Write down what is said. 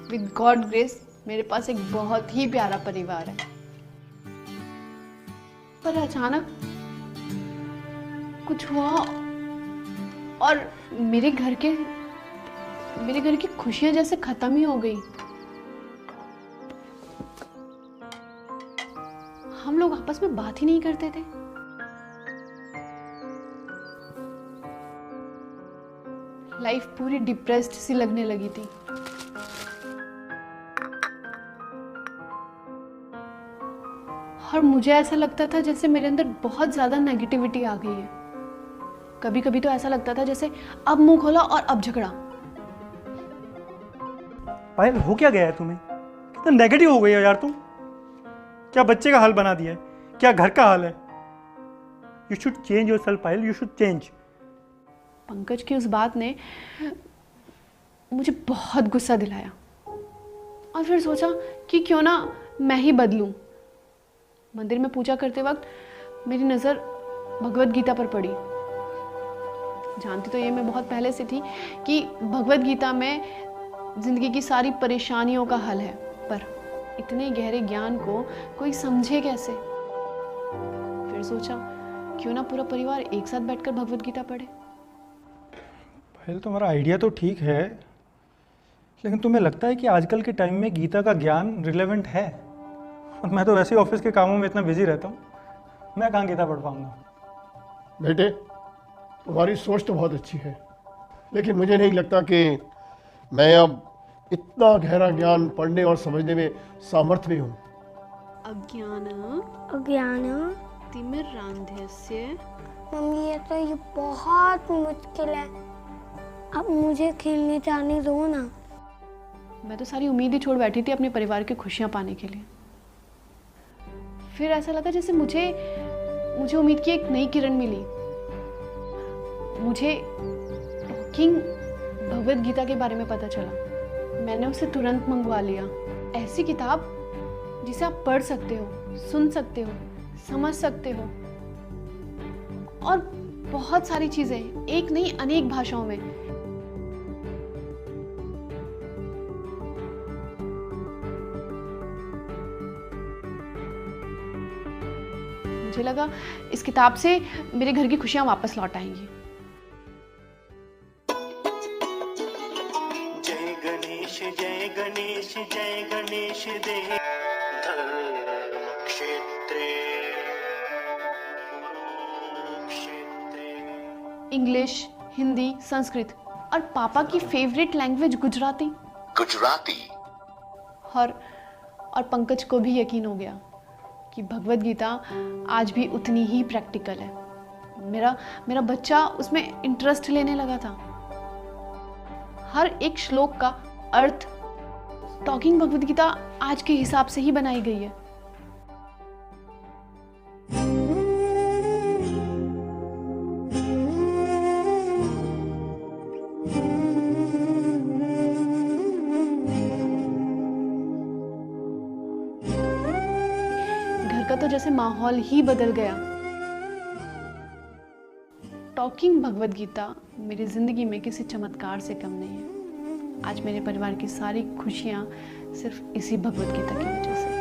With God grace मेरे पास एक बहुत ही प्यारा परिवार है। पर अचानक कुछ हुआ और मेरे घर की खुशियां जैसे खत्म ही हो गई। हम लोग आपस में बात ही नहीं करते थे। लाइफ पूरी डिप्रेस्ड सी लगने लगी थी। और मुझे ऐसा लगता था जैसे मेरे अंदर बहुत ज्यादा नेगेटिविटी आ गई है। कभी कभी तो ऐसा लगता था जैसे अब मुंह खोला और अब झगड़ा। पायल, हो क्या गया है तुम्हें? कितना नेगेटिव हो गई है यार तुम। क्या बच्चे का हाल बना दिया है? क्या घर का हाल है? You should change your self Payal, you should change. Pankaj की उस बात ने मुझे बहुत गुस्सा दिलाया और फिर सोचा कि क्यों ना मैं ही बदलूं। मंदिर में पूजा करते वक्त मेरी नज़र भगवत गीता पर पड़ी। जानती तो ये मैं बहुत पहले से थी कि भगवत गीता में जिंदगी की सारी परेशानियों का हल है, पर इतने गहरे ज्ञान को कोई समझे कैसे। फिर सोचा क्यों ना पूरा परिवार एक साथ बैठकर भगवत गीता पढ़े। पायल, तुम्हारा आइडिया तो ठीक है, लेकिन तुम्हें लगता है कि आजकल के टाइम में गीता का ज्ञान रिलेवेंट है? और मैं तो वैसे ही ऑफिस के कामों में इतना बिजी रहता हूँ, मैं कहाँ गीता पढ़ पाऊंगा। बेटे, तुम्हारी सोच तो बहुत अच्छी है, लेकिन मुझे नहीं लगता कि मैं अब इतना गहरा ज्ञान पढ़ने और समझने में सामर्थ्य भी हूँ। अज्ञान तिमिरान्धस्य। मम्मी, ये बहुत मुश्किल है। अब मुझे खेलने जाने दो ना। मैं तो सारी उम्मीद ही छोड़ बैठी थी अपने परिवार की खुशियां पाने के लिए। फिर ऐसा लगा जैसे मुझे उम्मीद की एक नई किरण मिली। मुझे टॉकिंग भगवत गीता के बारे में पता चला। मैंने उसे तुरंत मंगवा लिया। ऐसी किताब जिसे आप पढ़ सकते हो, सुन सकते हो, समझ सकते हो, और बहुत सारी चीजें एक नहीं अनेक भाषाओं में। मुझे लगा इस किताब से मेरे घर की खुशियां वापस लौट आएंगी। जय गणेश जय गणेश जय गणेश देव धर्म क्षेत्रे। इंग्लिश, हिंदी, संस्कृत और पापा की फेवरेट लैंग्वेज गुजराती। और पंकज को भी यकीन हो गया कि भगवत गीता आज भी उतनी ही प्रैक्टिकल है। मेरा बच्चा उसमें इंटरेस्ट लेने लगा था। हर एक श्लोक का अर्थ टॉकिंग भगवत गीता आज के हिसाब से ही बनाई गई है। घर का तो जैसे माहौल ही बदल गया। टॉकिंग भगवत गीता मेरी जिंदगी में किसी चमत्कार से कम नहीं है। आज मेरे परिवार की सारी खुशियां सिर्फ इसी भगवत गीता की वजह से।